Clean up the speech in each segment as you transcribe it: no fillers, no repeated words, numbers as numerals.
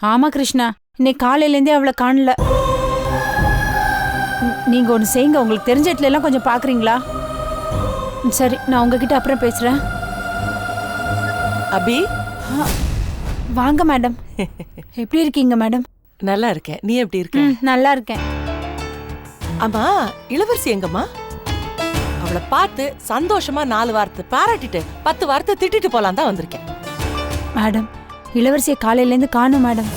ஆமா கிருஷ்ணா, இன்னைக்கு காலையிலேருந்தே அவளை காணல. நீங்க ஒன்று செய்யுங்க, உங்களுக்கு தெரிஞ்ச இடத்துல எல்லாம் கொஞ்சம் பாக்குறீங்களா? சரி, நான் உங்ககிட்ட அப்புறம் பேசுறேன். அபி, வாங்க மேடம். எப்படி இருக்கீங்க மேடம்? நல்லா இருக்கேன். நீ எப்படி இருக்க? நல்லா இருக்கேன். ஆமா, இளவரசி எங்கம்மா? அவளை பார்த்து சந்தோஷமா 4 வார்த்தை பாராட்டிட்டு 10 வார்த்தை திட்டிட்டு போலாம் தான் வந்திருக்கேன். மேடம், இளவரசியை காலையிலேருந்து காணும் மேடம்.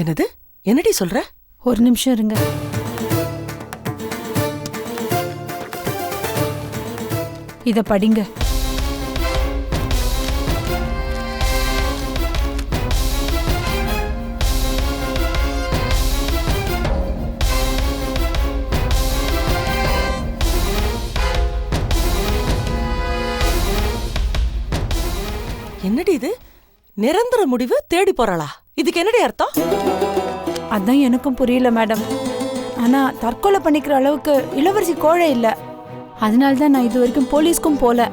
என்னது? என்னடி சொல்ற? ஒரு நிமிஷம் இருங்க. இத படிங்க. என்னடி இது? நிரந்தர முடிவு தேடி போறாளா? இதுக்கு என்னடி அர்த்தம்? அதான் எனக்கும் புரியல மேடம். ஆனா தற்கொலை பண்ணிக்கிற அளவுக்கு இளவரசி கோழை இல்ல. அதனால்தான் நான் இது வரைக்கும் போலீஸ்க்கும் போல.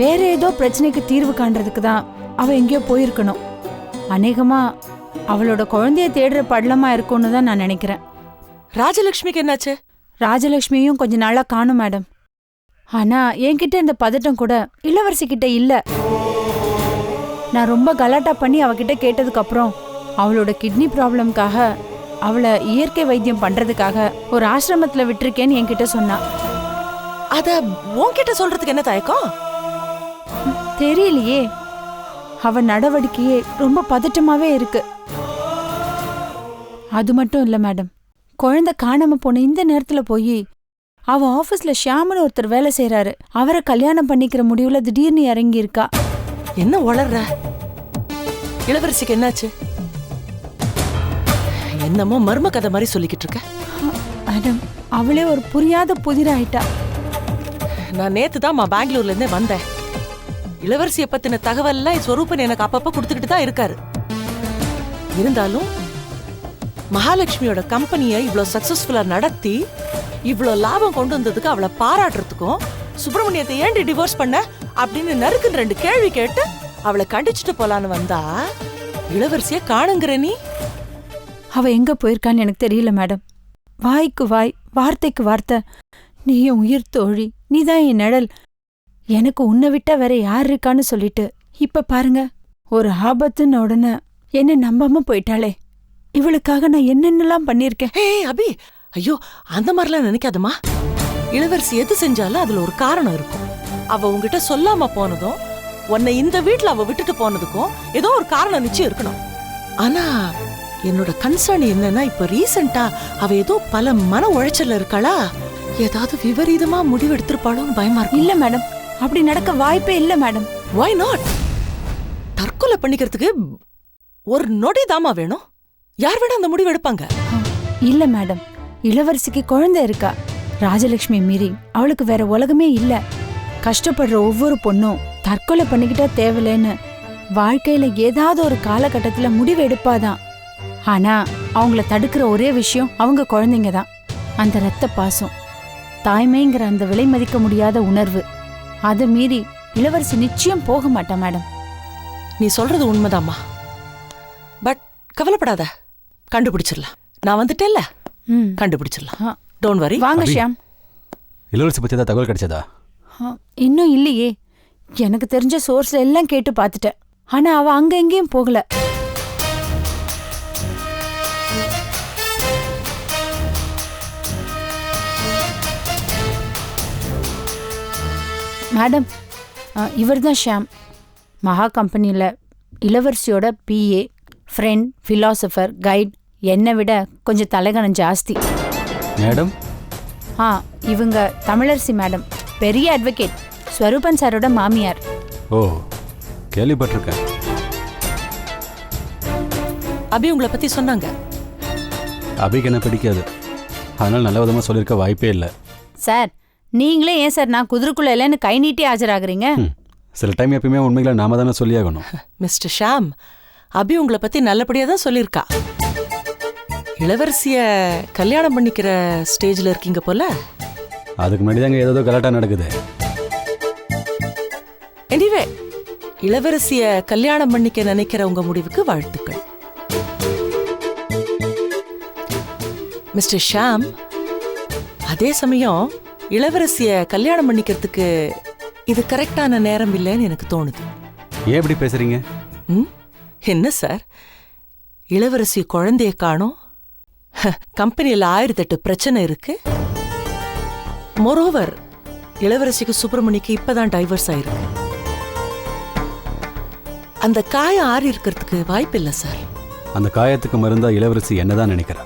வேற ஏதோ பிரச்சனைக்கு தீர்வு காண்றதுக்கு தான் அவ எங்கேயோ போயிருக்கணும். அநேகமா அவளோட குழந்தைய தேடுற படலமா இருக்கும்னு தான் நான் நினைக்கிறேன். ராஜலட்சுமிக்கு என்னாச்சு? ராஜலட்சுமியும் கொஞ்ச நாளா காணும் மேடம். ஆனா என்கிட்ட இந்த பதட்டம் கூட இளவரசி கிட்ட இல்ல. நான் ரொம்ப கலாட்டா பண்ணி அவகிட்ட கேட்டதுக்கு அப்புறம் அவளோட கிட்னி ப்ராப்ளம்காக அவளை இயற்கை வைத்தியம் பண்றதுக்காக ஒரு ஆசிரமத்துல விட்டுருக்கேன்னு என்கிட்ட சொன்னா. அத உன்கிட்ட சொல்றதுக்கு என்ன தயக்கம்? தெரியலையே, அவ நடவடிக்கையே ரொம்ப பதட்டமாவே இருக்கு. அது மட்டும் இல்ல மேடம், குழந்தை காணாம போன இந்த நேரத்துல போய் அவ ஆபீஸ்ல ஷியாமன் ஒருத்தர் வேலை செய்யறாரு, அவரை கல்யாணம் பண்ணிக்கிற முடிவுல திடீர்னு இறங்கி இருக்கா. என்ன வளர்ற? இளவரசிக்கு என்னாச்சு? என்னமோ மர்ம கதை மாதிரி சொல்லிக்கிட்டு இருக்க. மேடம், அவளே ஒரு புரியாத புதிராயிட்டா. நான் நேத்து தான் பெங்களூர்ல இருந்தே வந்தேன். இளவரசியை பத்தின தகவல்லாம் ஸ்வரூபன் எனக்கு அப்பப்ப கொடுத்துக்கிட்டு தான் இருக்காரு. இருந்தாலும் மகாலட்சுமியோட கம்பெனியை இவ்வளவு சக்சஸ்ஃபுல்லா நடத்தி இவ்வளவு லாபம் கொண்டு வந்ததுக்கு அவளை பாராட்டுறதுக்கும், சுப்பிரமணியத்தை ஏண்டி டிவோர்ஸ் பண்ண அப்படின்னு நறுக்குன்னு 2 கேள்வி கேட்டு அவளை கண்டிச்சுட்டு போலான்னு வந்தா இளவரசிய காணுங்கிற நீ. அவ எங்க போயிருக்கான்னு எனக்கு தெரியல மேடம். வாய்க்கு வாய், வார்த்தைக்கு வார்த்தை, நீ என் உயிர் தோழி, நீதான் என் நிழல், எனக்கு உன்னை விட்டா வேற யார் இருக்கான்னு சொல்லிட்டு இப்ப பாருங்க, ஒரு ஆபத்துன்னு உடனே என்ன நம்பாம போயிட்டாளே. இவளுக்காக நான் என்னென்னலாம் பண்ணிருக்கேன். அபி, ஐயோ, அந்த மாதிரிலாம் நினைக்காதமா. இளவரசி எது செஞ்சாலும் அதுல ஒரு காரணம் இருக்கும். அவ உங்ககிட்ட சொல்லாம போனதும், உன்னை இந்த வீட்டுல அவ விட்டுட்டு போனதுக்கும் ஏதோ ஒரு காரணம் நிச்சயம் இருக்கணும். ஆனா என்னோட கன்சர்ன் என்னன்னா, இப்ப ரீசெண்டா அவ ஏதோ பல மன உளைச்சல்ல இருக்காளா, ஏதாவது விபரீதமா முடிவு எடுத்திருப்பாளோன்னு பயமா இருக்கு. இல்ல மேடம், அப்படி நடக்க வாய்ப்பே இல்ல மேடம். Why not? தற்கொலை பண்ணிக்கிறதுக்கு ஒரு நொடி தாமா வேணும். யார் வேணா அந்த முடிவு எடுப்பாங்க. இல்ல மேடம், இளவரசிக்கு குழந்தை இருக்கா. ராஜலட்சுமி மீறி அவளுக்கு வேற உலகமே இல்ல. கஷ்டப்படுற ஒவ்வொரு பொண்ணும் தற்கொலை பண்ணிக்கிட்டா தேவையில்லைன்னு வாழ்க்கையில ஏதாவது ஒரு காலகட்டத்துல முடிவு எடுப்பாதான். ஆனா அவங்கள தடுக்கிற ஒரே விஷயம் அவங்க குழந்தைங்க தான். அந்த ரத்த பாசம், தாய்மைங்கிற அந்த விலை மதிக்க முடியாத உணர்வு, அதை மீறி இளவரசி நிச்சயம் போக மாட்டா மேடம். நீ சொல்றது உண்மைதாம்மா. பட் கவலைப்படாத, கண்டுபிடிச்சிடலாம். நான் வந்துட்டேல்ல, கண்டுபிடிச்சிடலாம். Don't worry. வாங்க ஷியாம். இளவரசி பத்தி ஏதாவது தகவல் கிடைச்சதா? இன்னும் இல்லையே. எனக்கு தெரிஞ்ச சோர்ஸ்ல எல்லாம் கேட்டு பார்த்துட்டேன். ஆனா அவ அங்க எங்கேயும் போகல. மேடம், இவர்தான் ஷியாம். மகா கம்பெனியில் இளவரசியோட PA, ஃப்ரெண்ட், ஃபிலாசபர், கைட், என்னை விட கொஞ்சம் தலைகணம் ஜாஸ்தி. மேடம்? இவங்க தமிழரசி மேடம், பெரிய அட்வொகேட், ஸ்வரூபன் சாரோட மாமியார். ஓ, கேள்விப்பட்டிருக்கேன். அபி உங்களை பத்தி சொன்னாங்க. அபிக்கு என்ன பிடிக்காது, அதனால நல்ல விதமாக சொல்லியிருக்க வாய்ப்பே இல்லை. சார், நீங்களே ஏன் சார் நான் குதிரைக்குள்ள இல்லைன்னு கை நீட்டி ஆஜராகிறீங்க? சில டைம் எப்பயுமே உண்மைகளை நாம தானே சொல்லியாகணும். மிஸ்டர் ஷாம், அபி உங்களை பத்தி நல்லபடியா தான் சொல்லியிருக்கா. இளவரசிய கல்யாணம் பண்ணிக்கிற ஸ்டேஜ்ல இருக்கீங்க போல. அதுக்கு முன்னாடி தாங்க ஏதோ கலாட்டா நடக்குது. எனிவே, இளவரசிய கல்யாணம் பண்ணிக்க நினைக்கிற உங்க முடிவுக்கு வாழ்த்துக்கள். மிஸ்டர் ஷாம், அதே சமயம் இளவரசிய கல்யாணம் பண்ணிக்கிறதுக்கு இது கரெக்டான நேரம் இல்லைன்னு எனக்கு தோணுது. ஏன் இப்படி பேசுறீங்க? என்ன சார், இளவரசி குழந்தைய காணோம், கம்பெனியில் 1008 பிரச்சனை இருக்கு. மோரோவர் இளவரசிக்கு சுப்பிரமணிக்கு இப்பதான் டைவர்ஸ் ஆயிருக்கு. அந்த காயம் ஆறி இருக்கிறதுக்கு வாய்ப்பு இல்லை சார். அந்த காயத்துக்கு மருந்தா இளவரசி என்னதான் நினைக்கிறா?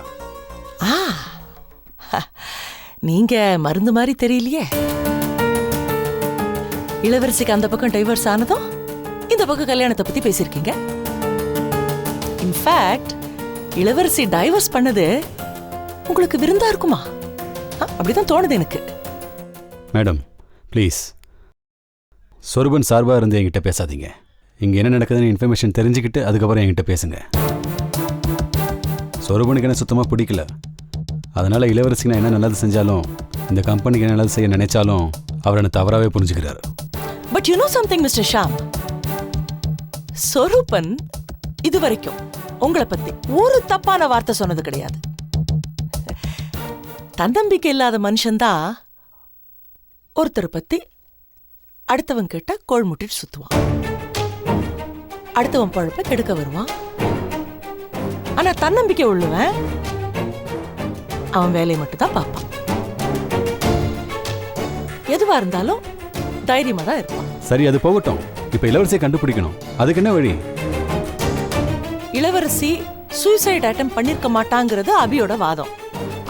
நீங்க மருந்து மாதிரி தெரியலையே. இளவரசிக்கு அந்த பக்கம் டைவர்ஸ் ஆனதும் இந்த பக்கம் கல்யாணத்தை பத்தி பேசியிருக்கீங்க. இன்ஃபேக்ட் இளவரசி டைவர்ஸ் பண்ணது உங்களுக்கு விருந்தா இருக்குமா? அப்படிதான் தோணுது எனக்கு. மேடம் ப்ளீஸ், சொருபன் சார்பாக இருந்து என்கிட்ட பேசாதீங்க. இங்கே என்ன நடக்குதுன்னு இன்ஃபர்மேஷன் தெரிஞ்சுக்கிட்டு அதுக்கப்புறம் என்கிட்ட பேசுங்க. சொருபனுக்கு என்ன சுத்தமாக பிடிக்கல. அதனால் இளவரசிக்கு நான் என்ன நல்லது செஞ்சாலும், இந்த கம்பெனிக்கு என்ன நல்லது செய்ய நினைச்சாலும் அவர் என்ன தவறாகவே புரிஞ்சுக்கிறாரு. But you know something mister Sham, Soruban இது வரைக்கும் உங்களை பத்தி ஒரு தப்பான வார்த்தை சொன்னது கிடையாது. தன்னம்பிக்கை இல்லாத மனுஷன்தான் ஒருத்தரை பத்தி அடுத்தவன் கிட்ட கோள் முட்டிட்டு சுத்துவான், அடுத்தவன் பழப்ப கெடுக்க வருவான். ஆனா தன்னம்பிக்கை உள்ளவன் அவன் வேலையை மட்டும் தான் பார்ப்பான். எதுவா இருந்தாலும் தைரியமா தான் இருப்பான். சரி, அது போகட்டும். இப்ப இளவரசியை கண்டுபிடிக்கணும். அதுக்கு என்ன வழி? இளவரசி சூசைட் அட்டெம்ப்ட் பண்ணிருக்க மாட்டாங்கிறது அபியோட வாதம்.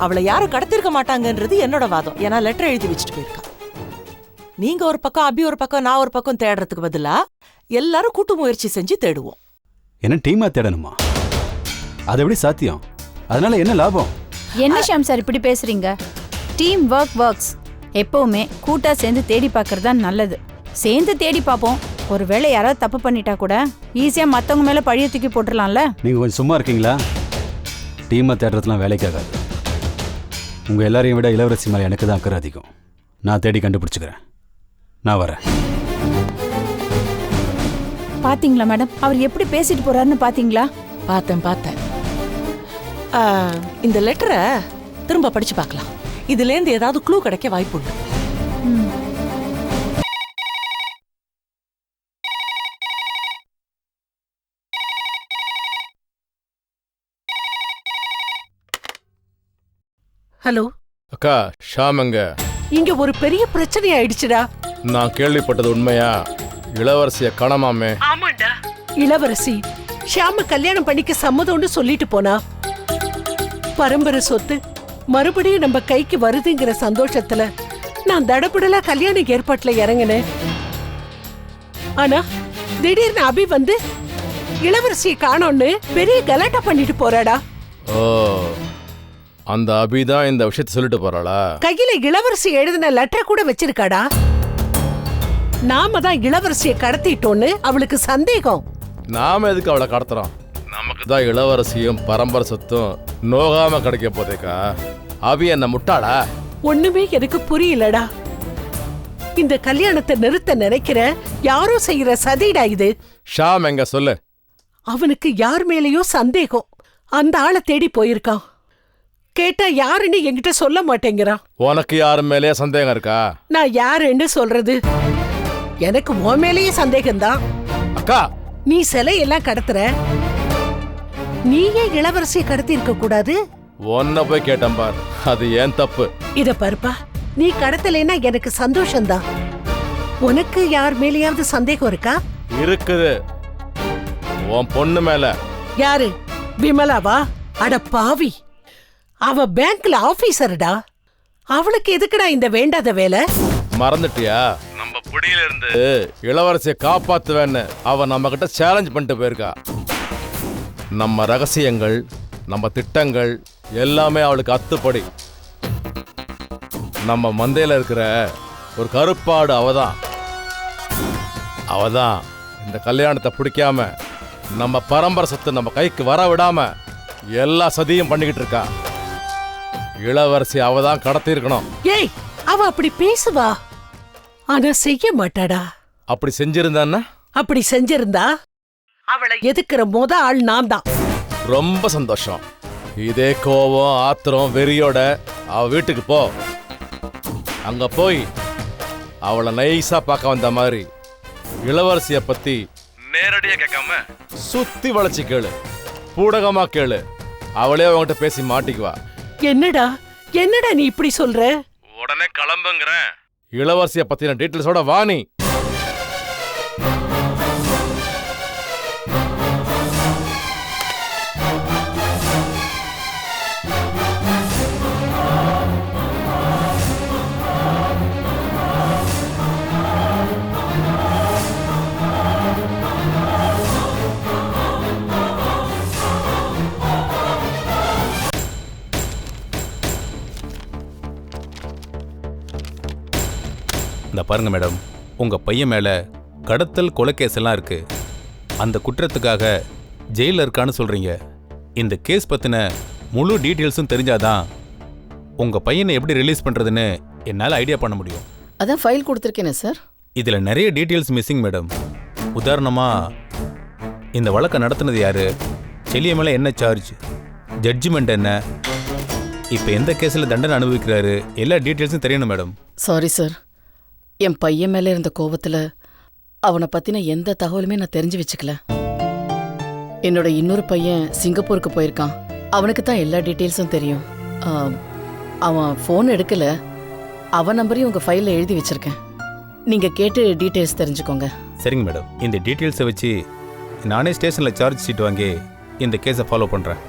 அவளை யாரும் கடத்திருக்க மாட்டாங்கன்றது என்னோட வாதம். ஏன்னா லெட்டர் எழுதி வச்சுட்டு போயிருக்கா. நீங்க ஒரு பக்கம், அபி ஒரு பக்கம், நான் ஒரு பக்கம் தேடுறதுக்கு பதிலா எல்லாரும் கூட்டு முயற்சி செஞ்சு தேடுவோம். என்ன டீமா தேடணுமா? அது எப்படி சாத்தியம்? அதனால என்ன லாபம்? என்ன ஷாம் சார் இப்படி பேசுறீங்க? Team works. எப்பவுமே கூட்டா சேர்ந்து தேடி பார்க்கறது தான் நல்லது. சேர்ந்து தேடி பார்ப்போம். ஒருவேளை யாராவது தப்பு பண்ணிட்டா கூட ஈஸியா மத்தவங்க மேல பழிய தூக்கி போட்டுடலாம்ல. நீங்க கொஞ்சம் சும்மா இருக்கீங்களா? டீமை தேடுறதுலாம் வேலைக்காகாது. உங்க எல்லாரையும் விட இளவரசி மேலே எனக்கு தான் அக்கறை அதிகம். நான் தேடி கண்டுபிடிச்சுக்கிறேன். நான் வரேன். பாத்தீங்களா மேடம், அவர் எப்படி பேசிட்டு போறாருன்னு பாத்தீங்களா? பார்த்தேன். இந்த லெட்டரை திரும்ப படிச்சு பார்க்கலாம். இதுல இருந்து ஏதாவது க்ளூ கிடைக்க வாய்ப்பு உண்டு. ஹலோ அக்கா, ஷாம் எங்க? இங்க ஒரு பெரிய பிரச்சனை ஆயிடுச்சுடா. நான் கேள்விப்பட்டது உண்மையா? இளவரசிய காணாமாமே. ஆமாண்டா, இளவரசி ஷாம கல்யாணம் பண்ணிக்க சம்மதம்னு சொல்லிட்டு போனா. பரம்பரை சொத்து மறுபடியும் நம்ம கைக்கு வருதுங்கிற சந்தோஷத்துல நான் தடபுடலா கல்யாண ஏற்பாட்டுல இறங்கினேன். ஆனா திடீர்னு அபி வந்து இளவரசியை காணோன்னு பெரிய கலாட்டா பண்ணிட்டு போறாடா. ஓ, அந்த அபிதான் இந்த விஷயத்தை சொல்லிட்டு போறாளா? கையில இளவரசி எழுதின லெட்டர் கூட வச்சிருக்காடா. நாம தான் இளவரசியை கடத்திட்டோன்னு அவளுக்கு சந்தேகம். நாம எதுக்கு அவளை கடத்துறோம்? நமக்கு தான் இளவரசியும் பரம்பரை சொத்தும் நோகாம கிடைக்க போதேக்கா. அபி என்ன முட்டாளா? ஒண்ணுமே எனக்கு புரியலடா. இந்த கல்யாணத்தை நிறுத்த நினைக்கிற யாரோ செய்யற சதிடா இது. ஷாம் எங்க சொல்லு? அவனுக்கு யார் மேலேயோ சந்தேகம். அந்த ஆளை தேடி போயிருக்கான். கேட்டா யாருன்னு என்கிட்ட சொல்ல மாட்டேங்கிறான். உனக்கு யாரு மேலேயே சந்தேகம் இருக்கா? நான் யாருன்னு சொல்றது? எனக்கு உன் மேலேயே சந்தேகம்தான். அக்கா, நீ சிலையெல்லாம் கடத்துற, நீயே இளவரசியை கடத்தி இருக்க கூடாது. உன்ன போய் கேட்டேன் பார், அது ஏன் தப்பு? இத பருப்பா, நீ கடத்தலைன்னா எனக்கு சந்தோஷம்தான். உனக்கு யார் மேலேயாவது சந்தேகம் இருக்கா? இருக்குது, உன் பொண்ணு மேல. யாரு? விமலாவா? அட பாவி, அவ பேங்க்ல ஆபீசர்டா. அவளுக்கு எதுக்குடா இந்த வேண்டாத வேலை? மறந்துட்டியா? நம்ம புடியில இருந்து இளவரசியை காப்பாத்துவேன்னு அவ நம்ம கிட்ட சேலஞ்ச் பண்ணிட்டு போயிருக்கா. நம்ம ரகசியங்கள், நம்ம திட்டங்கள் எல்லாமே அவளுக்கு அத்துப்படி. நம்ம மந்தையில இருக்கிற ஒரு கருப்பாடு அவதான் இந்த கல்யாணத்தை பிடிக்காம நம்ம பரம்பரை சொத்து நம்ம கைக்கு வர விடாம எல்லா சதியும் பண்ணிக்கிட்டு இருக்கா. இளவரசி அவதான் கடத்தி இருக்கணும். ஏய், அவ அப்படி பேசுவா, ஆனா செய்ய மாட்டாடா. அப்படி செஞ்சிருந்தான்னா அப்படி செஞ்சிருந்தா அவளை எதுக்குற ஆள் நான் தான். ரொம்ப சந்தோஷம். இதே கோவம் ஆத்திரம் வெறியோட அவ வீட்டுக்கு போ. அங்க போய் அவளை நைஸா பார்க்க வந்த மாதிரி இளவரசிய பத்தி நேரடியா கேட்காம சுத்தி வளைச்சு கேளு, பூடகமா கேளு. அவளே அவங்ககிட்ட பேசி மாட்டிக்குவா. என்னடா என்னடா நீ இப்படி சொல்ற? உடனே கிளம்புங்கிறேன். இளவரசிய பத்தின டீட்டெயில்ஸோட வா நீ. இந்த பாருங்க மேடம், உங்க பையன் மேல கடத்தல் கொலைகேஸ் எல்லாம் இருக்கு. அந்த குற்றத்துக்காக ஜெயில இருக்கான்னு சொல்றீங்க. இந்த கேஸ் பத்தின முழு டீட்டெயில்ஸும் தெரிஞ்சாதான் உங்க பையனை எப்படி ரிலீஸ் பண்றதுன்னு என்னால ஐடியா பண்ண முடியும். அதான் ஃபைல் கொடுத்துருக்கேனே சார். இதுல நிறைய டீட்டெயில்ஸ் மிஸ்ஸிங் மேடம். உதாரணமா, இந்த வழக்கை நடத்துனது யாரு, செல்லிய மேல என்ன சார்ஜ், ஜட்ஜ்மெண்ட் என்ன, இப்போ எந்த கேஸில் தண்டனை அனுபவிக்கிறாரு, எல்லா டீட்டெயில்ஸும் தெரியணும் மேடம். சாரி சார், என் பையன் மேலே இருந்த கோபத்தில் அவனை பற்றின எந்த தகவலுமே நான் தெரிஞ்சு வச்சுக்கல. என்னோட இன்னொரு பையன் சிங்கப்பூருக்கு போயிருக்கான். அவனுக்கு தான் எல்லா டீட்டெயில்ஸும் தெரியும். அவன் ஃபோன் எடுக்கல. அவன் நம்பரையும் உங்கள் ஃபைலில் எழுதி வச்சுருக்கேன். நீங்கள் கேட்டு டீட்டெயில்ஸ் தெரிஞ்சுக்கோங்க. சரிங்க மேடம், இந்த டீட்டெயில்ஸை வச்சு நானே ஸ்டேஷனில் சார்ஜ் ஷீட் வாங்கி இந்த கேஸை ஃபாலோ பண்ணுறேன்.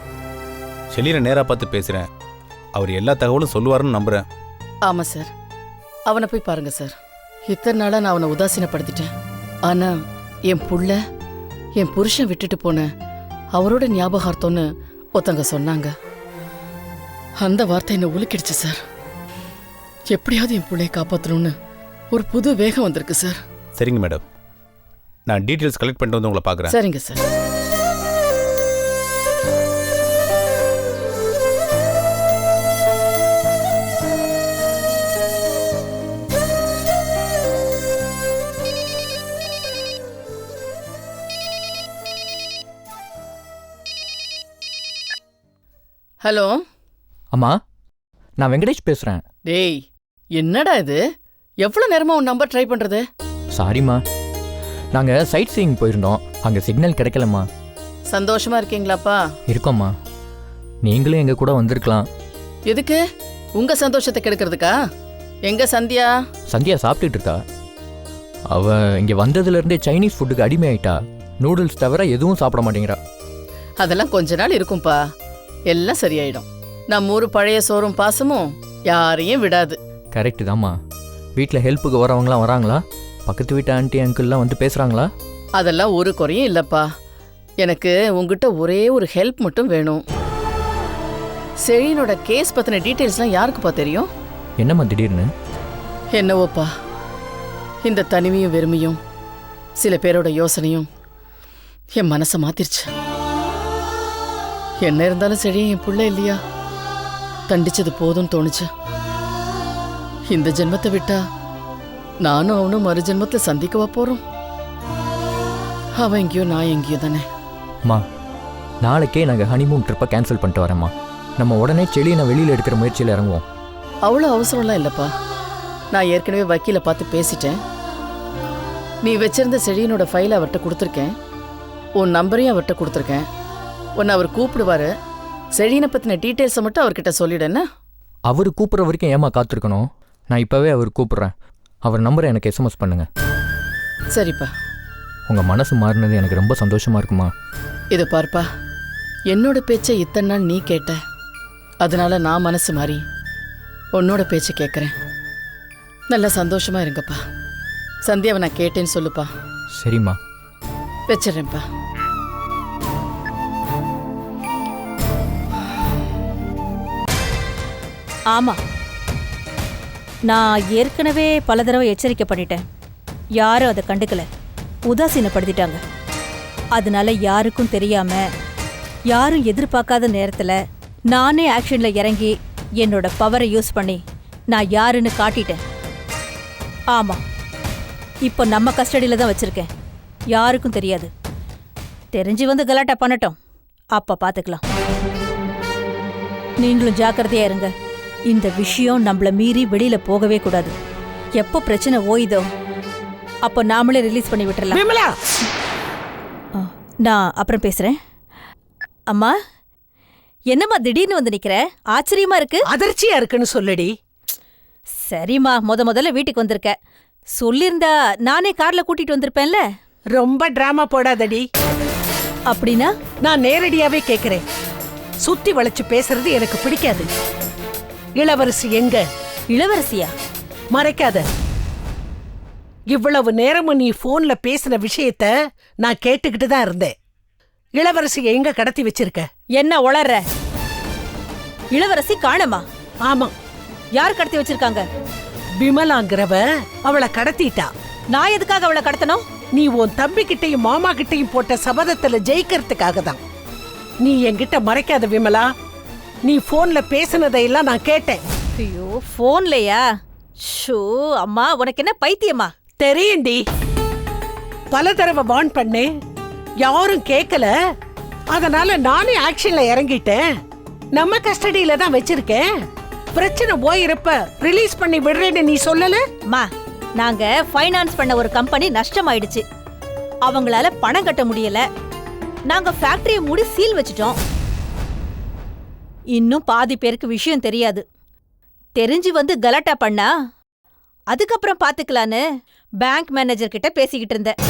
ஷெலீரை நேராக பார்த்து பேசுகிறேன். அவர் எல்லா தகவலும் சொல்லுவாருன்னு நம்புகிறேன். ஆமாம் சார், அவனை போய் பாருங்க சார். இத்தனை நாளாக நான் அவனை உதாசீனப்படுத்திட்டேன். ஆனால் என் புள்ள, என் புருஷன் விட்டுட்டு போன அவரோட ஞாபகார்த்தம்னு ஒருத்தங்க சொன்னாங்க. அந்த வார்த்தை என்னை உலுக்கிடுச்சு சார். எப்படியாவது என் பிள்ளையை காப்பாற்றணும்னு ஒரு புது வேகம் வந்திருக்கு சார். சரிங்க மேடம், நான் டீட்டெயில்ஸ் கலெக்ட் பண்ணிட்டு வந்து உங்களை பார்க்குறேன். சரிங்க சார். ஹலோ அம்மா, நான் வெங்கடேஷ் பேசுகிறேன். டேய், என்னடா இது? எவ்வளோ நேரமா உன் நம்பர் ட்ரை பண்ணுறது? சாரிம்மா, நாங்கள் சைட் சீயிங் போயிருந்தோம். அங்கே சிக்னல் கிடைக்கலம்மா. சந்தோஷமா இருக்கீங்களாப்பா? இருக்கோம்மா, நீங்களும் எங்கள் கூட வந்திருக்கலாம். எதுக்கு? உங்கள் சந்தோஷத்தை கெடுக்கிறதுக்கா? எங்க சந்தியா? சந்தியா சாப்பிட்டுட்டு இருக்கா. அவள் இங்கே வந்ததுலேருந்தே சைனீஸ் ஃபுட்டுக்கு அடிமையாயிட்டா. நூடுல்ஸ் தவிர எதுவும் சாப்பிட மாட்டேங்கிறா. அதெல்லாம் கொஞ்ச நாள் இருக்கும்பா, எல்லாம் சரியாயிடும். நம்ம ஊர் பழைய சோறும் பாசமும் யாரையும் விடாது. கரெக்டு தாம்மா. வீட்டில் ஹெல்ப்புக்கு வரவங்களாம் வராங்களா? பக்கத்து வீட்டு ஆண்டி அங்கிள்லாம் வந்து பேசுகிறாங்களா? அதெல்லாம் ஒரு குறையும் இல்லைப்பா. எனக்கு உங்ககிட்ட ஒரே ஒரு ஹெல்ப் மட்டும் வேணும். செழியனோட கேஸ் பற்றின டீட்டெயில்ஸ்லாம் யாருக்குப்பா தெரியும்? என்னம்மா திடீர்னு? என்னவோப்பா, இந்த தனிமையும் வெறுமையும் சில பேரோட யோசனையும் என் மனசை மாத்திருச்சு. என்ன இருந்தாலும் சரி, என் புள்ள இல்லையா? தண்டிச்சது போதும்னு தோணுச்சு. இந்த ஜென்மத்தை விட்டா நானும் அவனும் மறு ஜென்மத்தை சந்திக்கவா போறோம்? அவன் எங்கேயோ நான் எங்கேயோ தானே. அம்மா, நாளைக்கே நாங்கள் ஹனிமூன் ட்ரிப்பை கேன்சல் பண்ணிட்டு வரேம்மா. நம்ம உடனே செடியை வெளியில் எடுக்கிற முயற்சியில் இறங்குவோம். அவ்வளோ அவசரம்லாம் இல்லைப்பா. நான் ஏற்கனவே வக்கீலை பார்த்து பேசிட்டேன். நீ வச்சிருந்த செடியினோட ஃபைலை அவர்கிட்ட கொடுத்துருக்கேன். உன் நம்பரையும் அவர்கிட்ட கொடுத்துருக்கேன். உன்னை அவர் கூப்பிடுவாரு. செழியனை பற்றின டீட்டெயில்ஸை மட்டும் அவர்கிட்ட சொல்லிடுன்னு. அவர் கூப்பிட்ற வரைக்கும் ஏமா காத்திருக்கணும்? நான் இப்போவே அவர் கூப்பிட்றேன். அவர் நம்பரை எனக்கு எஸ்எம்எஸ் பண்ணுங்க. சரிப்பா. உங்கள் மனசு மாறினது எனக்கு ரொம்ப சந்தோஷமாக இருக்குமா. இதை பார்ப்பா, என்னோட பேச்சை இத்தனை நாள் நீ கேட்ட, அதனால நான் மனசு மாறி உன்னோட பேச்சை கேட்குறேன். நல்லா சந்தோஷமா இருங்கப்பா. சந்தியாவை நான் கேட்டேன்னு சொல்லுப்பா. சரிம்மா, வச்சிடறேன்ப்பா. ஆமா, நான் ஏற்கனவே பல தடவை எச்சரிக்கை பண்ணிட்டேன். யாரும் அதை கண்டுக்கல, உதாசீனப்படுத்திட்டாங்க. அதனால யாருக்கும் தெரியாம, யாரும் எதிர்பார்க்காத நேரத்துல நானே ஆக்ஷன்ல இறங்கி என்னோட பவரை யூஸ் பண்ணி நான் யாருன்னு காட்டிட்டேன். ஆமா, இப்போ நம்ம கஸ்டடியில தான் வச்சிருக்கேன். யாருக்கும் தெரியாது. தெரிஞ்சு வந்து கலாட்டா பண்ணட்டும், அப்ப பாத்துக்கலாம். நீங்களும் ஜாக்கிரதையா இருங்க. இந்த விஷயம் நம்மள மீறி வெளியில போகவே கூடாது. எப்போ பிரச்சனை ஓயுதோ அப்போ நாமளே ரிலீஸ் பண்ணி விட்டுறலாம். விமலா, நான் அப்புறம் பேசுறேன். அம்மா, என்னம்மா திடீர்னு வந்து நிக்கிற? ஆச்சரியமா இருக்கு. அதிர்ச்சியா இருக்குன்னு சொல்லடி. சரிம்மா, முதல்ல வீட்டுக்கு வந்திருக்க. சொல்லிருந்தா நானே கார்ல கூட்டிட்டு வந்திருப்பேன்ல. ரொம்ப டிராமா போடாதடி. அப்படின்னா நான் நேரடியாவே கேக்குறேன். சுத்தி வளைச்சு பேசுறது எனக்கு பிடிக்காது. இளவரசி எங்க? இளவரசியா? மறைக்காத. இவ்வளவு நேரமும் நீ போன்ல பேசின விஷயத்த நான் கேட்டுக்கிட்டு தான் இருந்தேன். இளவரசி எங்க கடத்தி வச்சிருக்க? என்ன உளற? இளவரசி காணமா? ஆமா. யார் கடத்தி வச்சிருக்காங்க? விமலாங்கிறவ அவளை கடத்திட்டா. நான் எதுக்காக அவளை கடத்தணும்? நீ உன் தம்பி கிட்டையும் மாமா கிட்டையும் போட்ட சபதத்துல ஜெயிக்கிறதுக்காக தான். நீ என்கிட்ட மறைக்காத விமலா. நீ போன்ல பேசினதையெல்லாம் நான் கேட்டேன். ஐயோ, போன்லயா? ஷோ அம்மா, உனக்கு என்ன பைத்தியமா? தெரியுண்டி. பல தடவை வார்ன் பண்ணேன், யாரும் கேட்கல. அதனால நானே ஆக்ஷன்ல இறங்கிட்டேன். நம்ம கஸ்டடியில தான் வச்சிருக்கேன். பிரச்சனை போயிருப்ப ரிலீஸ் பண்ணி விடுறேன்னு நீ சொல்லல? மா, நாங்க ஃபைனான்ஸ் பண்ண ஒரு கம்பெனி நஷ்டமாயிடுச்சு. அவங்களால பணம் கட்ட முடியல. நாங்க ஃபேக்டரியை மூடி சீல் வச்சிட்டோம். இன்னும் பாதி பேருக்கு விஷயம் தெரியாது. தெரிஞ்சு வந்து கலாட்டா பண்ணா அதுக்கப்புறம் பாத்துக்கலான்னு பேங்க் மேனேஜர் கிட்ட பேசிக்கிட்டு இருந்தேன்.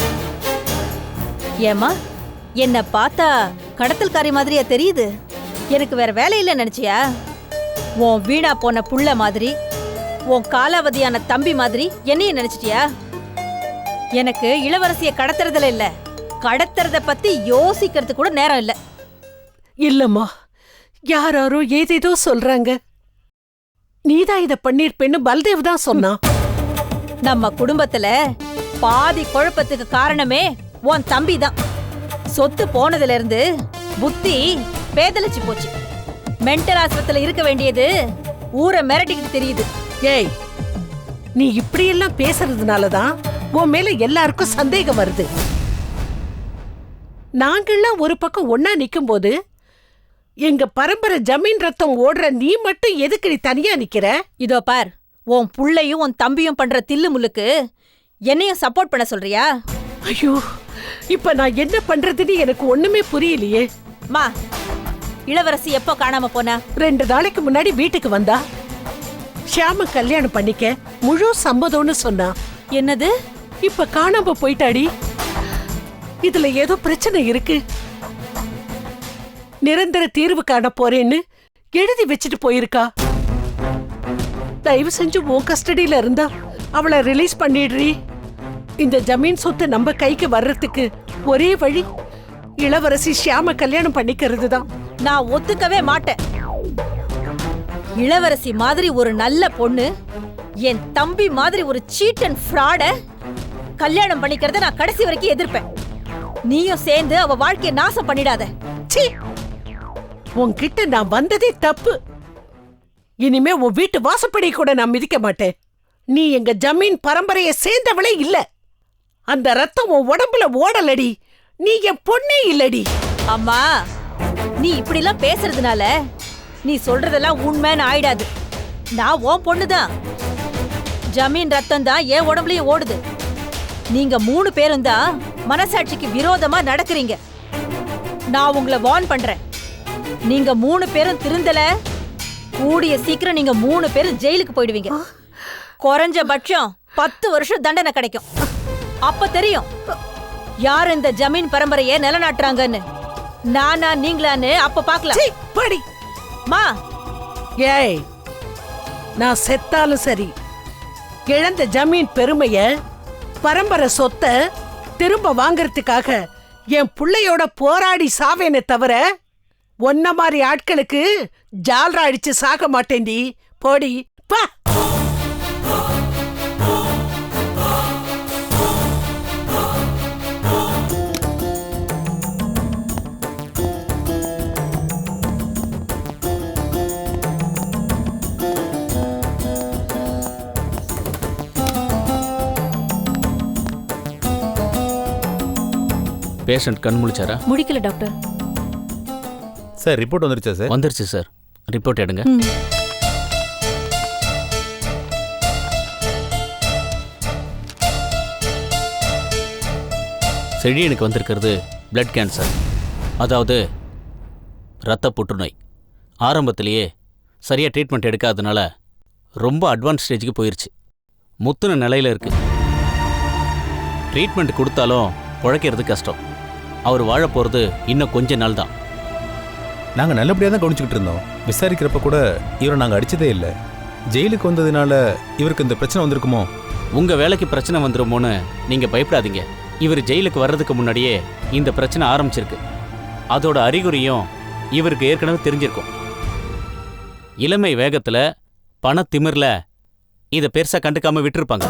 ஏமா, என்ன பார்த்தா கடத்தல்காரி மாதிரியா தெரியுது? எனக்கு வேற வேலை இல்ல நினைச்சியா? உன் வீணா போன புள்ள மாதிரி, உன் காலாவதியான தம்பி மாதிரி என்னைய நினைச்சிட்டியா? எனக்கு இளவரசிய கடத்துறதுல இல்ல, கடத்துறத பத்தி யோசிக்கிறது கூட நேரம் இல்ல. இல்லம்மா, யாராரோ ஏதேதோ சொல்றாங்க. நீதான் இத பண்ணிருப்பேன்னு பல்தேவ் தான் சொன்னான். நம்ம குடும்பத்துல பாதி குழப்பத்துக்கு காரணமே உன் தம்பி தான். சொத்து போனதுல இருந்து புத்தி பேதலிச்சு போச்சு. மென்டல் ஆஸ்பத்திரியில இருக்க வேண்டியது ஊரை மிரட்டிக்கிட்டு தெரியுது. ஏய், நீ இப்படியெல்லாம் பேசுறதுனாலதான் உன் மேல எல்லாருக்கும் சந்தேகம் வருது. நாங்கெல்லாம் ஒரு பக்கம் ஒன்னா நிக்கும் போது எங்க பரம்பரை ஜமீன் ரத்தம் ஓடுற நீ மட்டும் எதுக்கு நீ தனியா நிக்கிற? இதோ பார், உன் புள்ளையும் உன் தம்பியும் பண்ற தில்லு முள்ளுக்கு என்னையும் சப்போர்ட் பண்ண சொல்றியா? ஐயோ, இப்ப நான் என்ன பண்றதுன்னு எனக்கு ஒண்ணுமே புரியலையே. மா, இளவரசி எப்போ காணாம போனா? 2 நாளைக்கு முன்னாடி வீட்டுக்கு வந்தா. ஷியாம கல்யாணம் பண்ணிக்க முழு சம்மதம்னு சொன்னா. என்னது? இப்ப காணாம போயிட்டாடி. இதுல ஏதோ பிரச்சனை இருக்கு. நிரந்தர தீர்வு காண போறேன்னு எழுதி வச்சுட்டு போயிருக்கா. தயவு செஞ்சு உன் கஸ்டடியில இருந்தா அவளை ரிலீஸ் பண்ணிடுறீ. இந்த ஜமீன் சொத்து நம்ம கைக்கு வர்றதுக்கு ஒரே வழி இளவரசி ஷியாம கல்யாணம் பண்ணிக்கிறது தான். நான் ஒத்துக்கவே மாட்டேன். இளவரசி மாதிரி ஒரு நல்ல பொண்ணு என் தம்பி மாதிரி ஒரு சீட் அண்ட் ஃப்ராட கல்யாணம் பண்ணிக்கிறத நான் கடைசி வரைக்கும் எதிர்ப்பேன். நீயும் சேர்ந்து அவ வாழ்க்கையை நாசம் பண்ணிடாத. சீ, உன்கிட்ட நான் வந்ததே தப்பு. இனிமே உன் வீட்டு வாசப்படி கூட நான் மிதிக்க மாட்டேன். நீ எங்க ஜமீன் பரம்பரையை சேர்ந்தவளே இல்ல. அந்த ரத்தம் உன் உடம்புல ஓடலடி. நீ என் பொண்ணே இல்லடி. அம்மா, நீ இப்படிலாம் பேசுறதுனால நீ சொல்றதெல்லாம் உண்மைன்னு ஆயிடாது. நான் உன் பொண்ணுதான். ஜமீன் ரத்தம் தான் என் உடம்புலயும் ஓடுது. நீங்க 3 பேரும் தான் மனசாட்சிக்கு விரோதமா நடக்கிறீங்க. நான் உங்களை வார்ன் பண்றேன். நீங்க 3 பேரும் திருந்தல, கூடிய சீக்கிரம் நீங்க 3 பேரும் ஜெயிலுக்கு போயிடுவீங்க. குறைஞ்சபட்சம் 10 வருஷம் தண்டனை கிடைக்கும். அப்ப தெரியும் யார் இந்த ஜமீன் பரம்பரையை நிலநாட்டுறாங்கன்னு. நானா நீங்களான்னு அப்ப பாக்கலாம். படி மா. ஏய், நான் செத்தாலும் சரி, இழந்த ஜமீன் பெருமைய பரம்பரை சொத்தை திரும்ப வாங்கறதுக்காக என் புள்ளையோட போராடி சாவேனே தவிர ஒன்ன மாதிரி ஆட்களுக்கு ஜால்ரா அடிச்சு சாக மாட்டேன்டி. போடி பா. பேஷண்ட் கண் முழிச்சாரா? முடிக்கல டாக்டர். சார் ரிப்போர்ட் வந்துருச்சா சார்? வந்துருச்சு சார். ரிப்போர்ட் எடுங்க. செழியனுக்கு வந்திருக்கிறது பிளட் கேன்சர், அதாவது இரத்த புற்றுநோய். ஆரம்பத்திலேயே சரியாக ட்ரீட்மெண்ட் எடுக்காதனால ரொம்ப அட்வான்ஸ் ஸ்டேஜுக்கு போயிடுச்சு. முத்துன நிலையில் இருக்கு. ட்ரீட்மெண்ட் கொடுத்தாலும் பிழைக்கிறது கஷ்டம். அவர் வாழ போகிறது இன்னும் கொஞ்ச நாள் தான். நாங்கள் நல்லபடியாக தான் கவனிச்சுக்கிட்டு இருந்தோம். விசாரிக்கிறப்ப கூட இவரை நாங்கள் அடித்ததே இல்லை. ஜெயிலுக்கு வந்ததுனால இவருக்கு இந்த பிரச்சனை வந்திருக்குமோ? உங்கள் வேலைக்கு பிரச்சனை வந்துருமோன்னு நீங்கள் பயப்படாதீங்க. இவர் ஜெயிலுக்கு வர்றதுக்கு முன்னாடியே இந்த பிரச்சனை ஆரம்பிச்சிருக்கு. அதோட அறிகுறியும் இவருக்கு ஏற்கனவே தெரிஞ்சிருக்கும். இளமை வேகத்தில் பணத்திமிரில் இதை பெருசாக கண்டுக்காமல் விட்டுருப்பாங்க.